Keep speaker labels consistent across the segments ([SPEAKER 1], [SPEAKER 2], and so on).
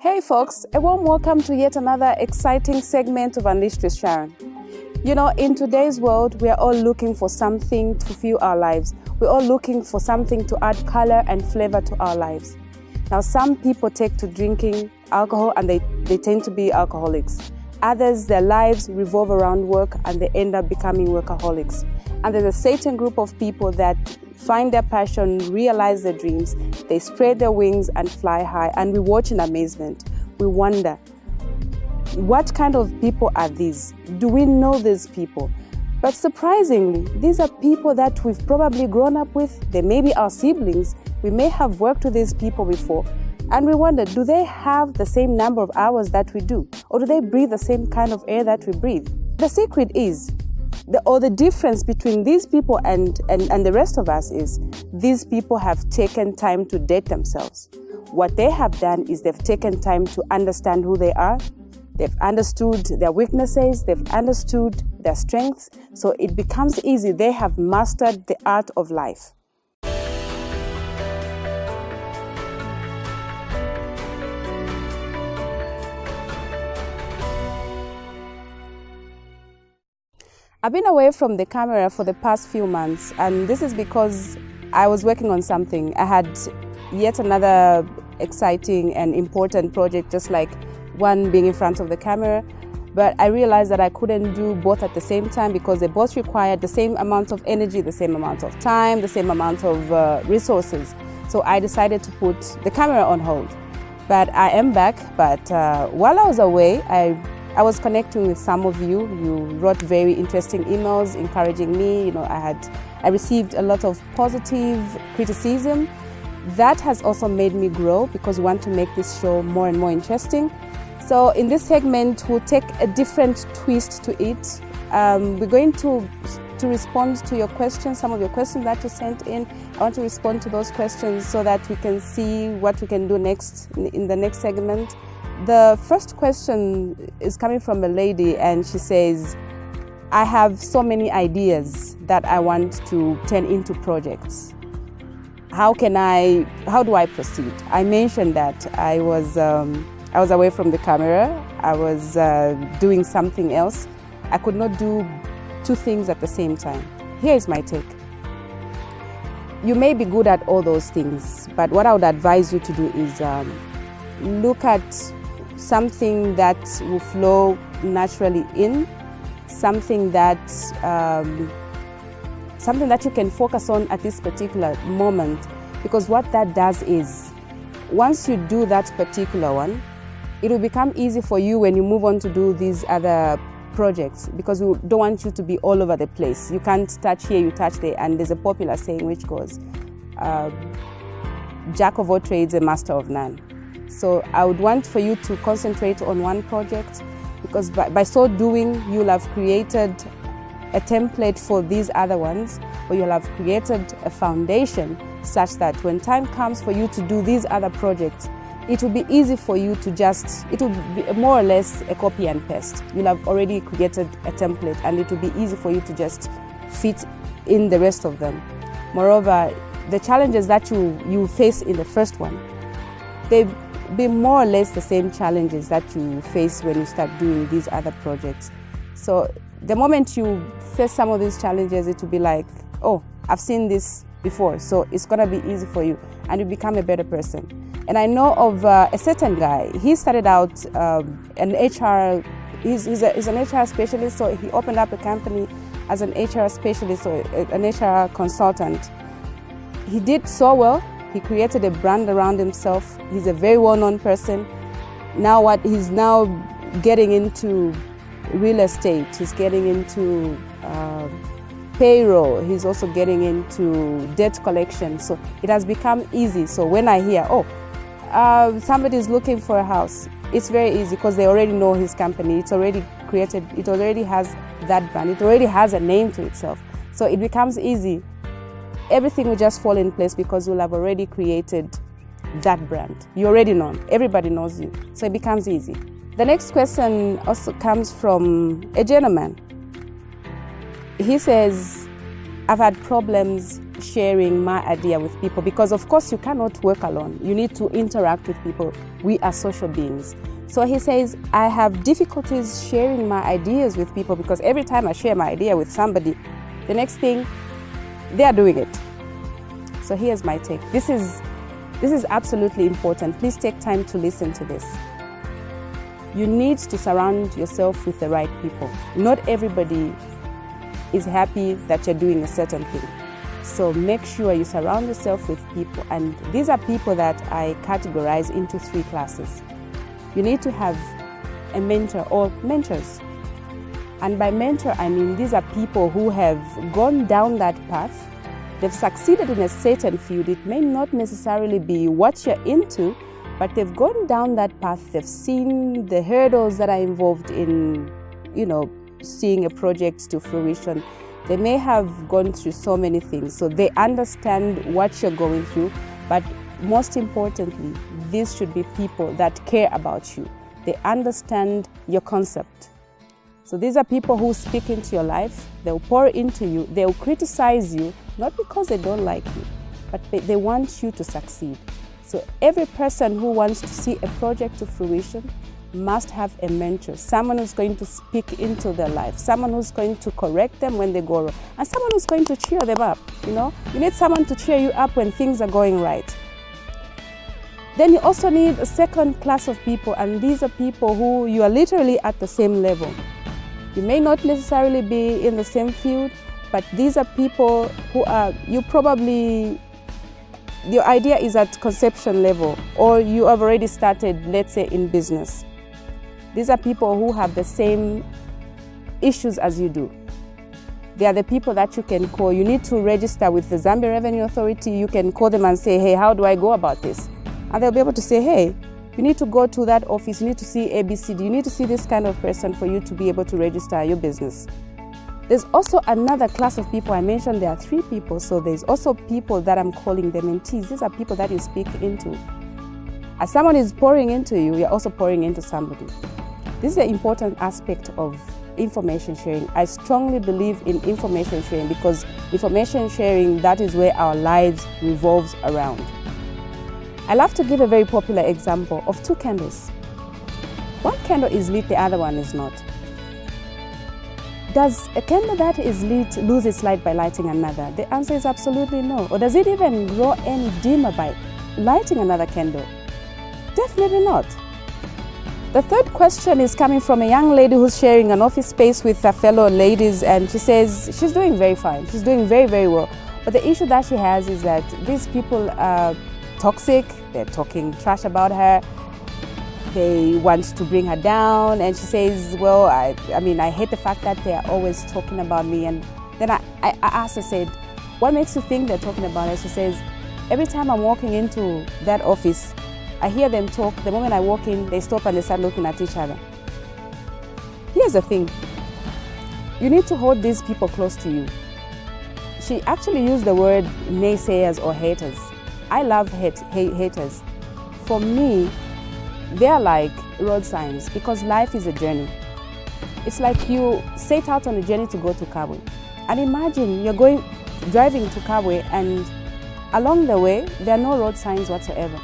[SPEAKER 1] Hey folks, a warm welcome to yet another exciting segment of Unleashed with Sharon. You know, in today's world, we are all looking for something to fuel our lives. We're all looking for something to add color and flavor to our lives. Now, some people take to drinking alcohol and they tend to be alcoholics. Others, their lives revolve around work and they end up becoming workaholics. And there's a certain group of people that find their passion, realize their dreams, they spread their wings and fly high, and we watch in amazement. We wonder, what kind of people are these? Do we know these people? But surprisingly, these are people that we've probably grown up with. They may be our siblings. We may have worked with these people before. And we wonder, do they have the same number of hours that we do? Or do they breathe the same kind of air that we breathe? The secret is, the difference between these people and the rest of us is, these people have taken time to date themselves. What they have done is they've taken time to understand who they are. They've understood their weaknesses, they've understood their strengths, so it becomes easy. They have mastered the art of life. I've been away from the camera for the past few months, and this is because I was working on something. I had yet another exciting and important project, just like one being in front of the camera, but I realized that I couldn't do both at the same time because they both required the same amount of energy, the same amount of time, the same amount of resources. So I decided to put the camera on hold. But I am back, but while I was away, I was connecting with some of you. You wrote very interesting emails encouraging me. You know, I received a lot of positive criticism. That has also made me grow because we want to make this show more and more interesting. So in this segment, we'll take a different twist to it. We're going to respond to your questions, some of your questions that you sent in. I want to respond to those questions so that we can see what we can do next in the next segment. The first question is coming from a lady, and she says, I have so many ideas that I want to turn into projects. How do I proceed? I mentioned that I was away from the camera. I was doing something else. I could not do two things at the same time. Here is my take. You may be good at all those things, but what I would advise you to do is look at something that will flow naturally in, something that you can focus on at this particular moment. Because what that does is, once you do that particular one, it will become easy for you when you move on to do these other projects, because we don't want you to be all over the place. You can't touch here, you touch there, and there's a popular saying which goes, jack of all trades, a master of none. So I would want for you to concentrate on one project, because by so doing, you'll have created a template for these other ones, or you'll have created a foundation such that when time comes for you to do these other projects, it will be easy for you to it will be more or less a copy and paste. You'll have already created a template, and it will be easy for you to just fit in the rest of them. Moreover, the challenges that you face in the first one, they be more or less the same challenges that you face when you start doing these other projects. So the moment you face some of these challenges, it will be like, oh, I've seen this before, so it's going to be easy for you, and you become a better person. And I know of a certain guy. He started out an HR, he's an HR specialist, so he opened up a company as an HR specialist or an HR consultant. He did so well. He created a brand around himself. He's a very well-known person. Now he's now getting into real estate. He's getting into payroll. He's also getting into debt collection. So it has become easy. So when I hear, somebody's looking for a house, it's very easy because they already know his company. It's already created. It already has that brand. It already has a name to itself. So it becomes easy. Everything will just fall in place because you'll have already created that brand. You're already known. Everybody knows you. So it becomes easy. The next question also comes from a gentleman. He says, I've had problems sharing my idea with people, because of course you cannot work alone. You need to interact with people. We are social beings. So he says, I have difficulties sharing my ideas with people because every time I share my idea with somebody, the next thing, they are doing it. So here's my take. This is absolutely important. Please take time to listen to this. You need to surround yourself with the right people. Not everybody is happy that you're doing a certain thing. So make sure you surround yourself with people. And these are people that I categorize into 3 classes. You need to have a mentor or mentors. And by mentor, I mean these are people who have gone down that path. They've succeeded in a certain field. It may not necessarily be what you're into, but they've gone down that path. They've seen the hurdles that are involved in, seeing a project to fruition. They may have gone through so many things, so they understand what you're going through. But most importantly, these should be people that care about you. They understand your concept. So these are people who speak into your life. They'll pour into you. They'll criticize you, not because they don't like you, but they want you to succeed. So every person who wants to see a project to fruition must have a mentor, someone who's going to speak into their life, someone who's going to correct them when they go wrong, and someone who's going to cheer them up. You need someone to cheer you up when things are going right. Then you also need a second class of people, and these are people who you are literally at the same level. You may not necessarily be in the same field, but these are people who are, your idea is at conception level, or you have already started, let's say, in business. These are people who have the same issues as you do. They are the people that you can call. You need to register with the Zambia Revenue Authority. You can call them and say, hey, how do I go about this? And they'll be able to say, hey, you need to go to that office. You need to see ABCD. You need to see this kind of person for you to be able to register your business. There's also another class of people. I mentioned there are 3 people. So there's also people that I'm calling them mentees. These are people that you speak into. As someone is pouring into you, you're also pouring into somebody. This is an important aspect of information sharing. I strongly believe in information sharing because information sharing, that is where our lives revolves around. I love to give a very popular example of 2 candles. One candle is lit, the other one is not. Does a candle that is lit lose its light by lighting another? The answer is absolutely no. Or does it even grow any dimmer by lighting another candle? Definitely not. The third question is coming from a young lady who's sharing an office space with her fellow ladies, and she says she's doing very fine. She's doing very, very well. But the issue that she has is that these people are toxic. They're talking trash about her. They want to bring her down, and she says, well, I hate the fact that they are always talking about me. And then I asked her, said, what makes you think they're talking about her? She says, every time I'm walking into that office, I hear them talk. The moment I walk in, they stop and they start looking at each other. Here's the thing. You need to hold these people close to you. She actually used the word naysayers or haters. I love haters. For me, they're like road signs because life is a journey. It's like you set out on a journey to go to Kabwe. And imagine you're driving to Kabwe, and along the way, there are no road signs whatsoever.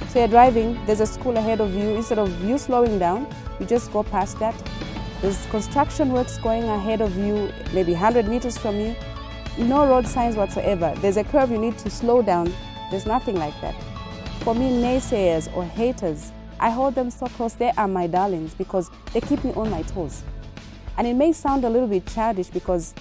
[SPEAKER 1] So you're driving, there's a school ahead of you. Instead of you slowing down, you just go past that. There's construction works going ahead of you, maybe 100 meters from you. No road signs whatsoever. There's a curve, you need to slow down. There's nothing like that. For me, naysayers or haters, I hold them so close. They are my darlings because they keep me on my toes. And it may sound a little bit childish because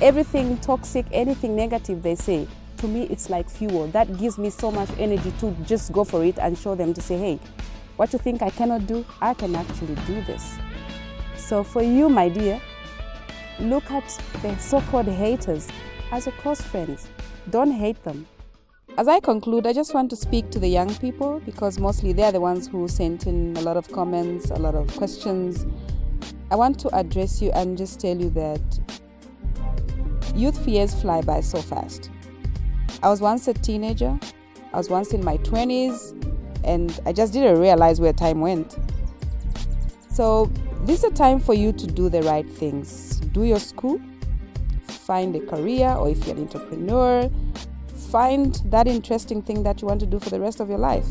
[SPEAKER 1] everything toxic, anything negative they say, to me, it's like fuel. That gives me so much energy to just go for it and show them to say, hey, what you think I cannot do, I can actually do this. So for you, my dear, look at the so-called haters as your close friends. Don't hate them. As I conclude, I just want to speak to the young people because mostly they're the ones who sent in a lot of comments, a lot of questions. I want to address you and just tell you that youth years fly by so fast. I was once a teenager, I was once in my 20s, and I just didn't realize where time went. So this is a time for you to do the right things. Do your school, find a career, or if you're an entrepreneur, find that interesting thing that you want to do for the rest of your life.